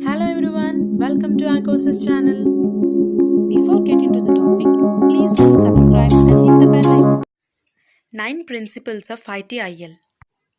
Hello everyone, welcome to our courses channel. Before getting to the topic, please do subscribe and hit the bell icon. 9 Principles of ITIL.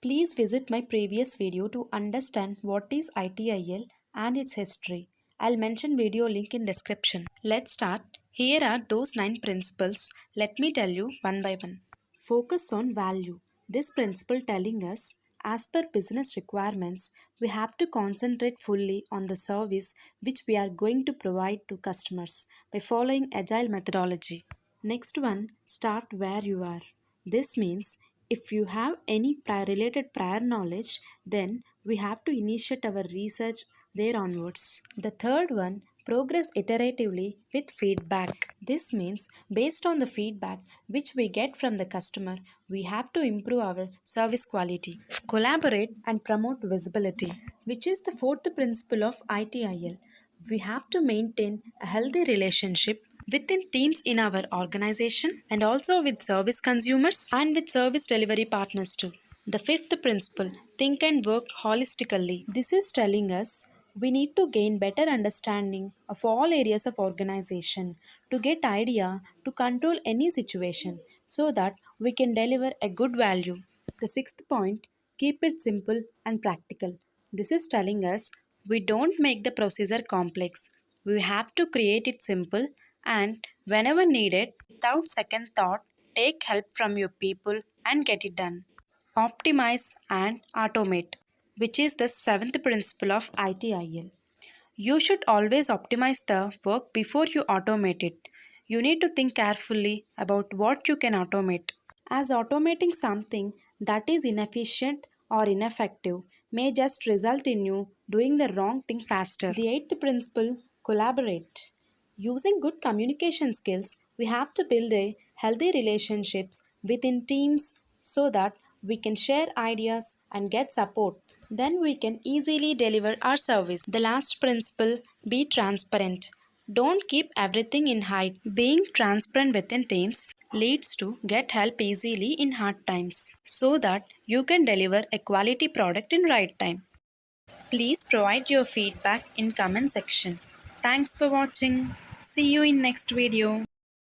Please visit my previous video to understand what is ITIL and its history. I'll mention video link in description. Let's start. Here are those 9 principles. Let me tell you one by one. Focus on value. This principle telling us as per business requirements, we have to concentrate fully on the service which we are going to provide to customers by following agile methodology. Next one, start where you are. This means if you have any related prior knowledge, then we have to initiate our research there onwards. The third one, progress iteratively with feedback. This means based on the feedback which we get from the customer, we have to improve our service quality. Collaborate and promote visibility, which is the fourth principle of ITIL. We have to maintain a healthy relationship within teams in our organization and also with service consumers and with service delivery partners too. The fifth principle, think and work holistically. This is telling us we need to gain better understanding of all areas of organization to get idea to control any situation so that we can deliver a good value. The sixth point, keep it simple and practical. This is telling us we don't make the procedure complex. We have to create it simple and whenever needed, without second thought, take help from your people and get it done. Optimize and automate, which is the seventh principle of ITIL. You should always optimize the work before you automate it. You need to think carefully about what you can automate, as automating something that is inefficient or ineffective may just result in you doing the wrong thing faster. The eighth principle, collaborate. Using good communication skills, we have to build a healthy relationships within teams so that we can share ideas and get support. Then we can easily deliver our service. The last principle, be transparent. Don't keep everything in hide. Being transparent within teams leads to get help easily in hard times so that you can deliver a quality product in right time. Please provide your feedback in comment section. Thanks for watching. See you in next video.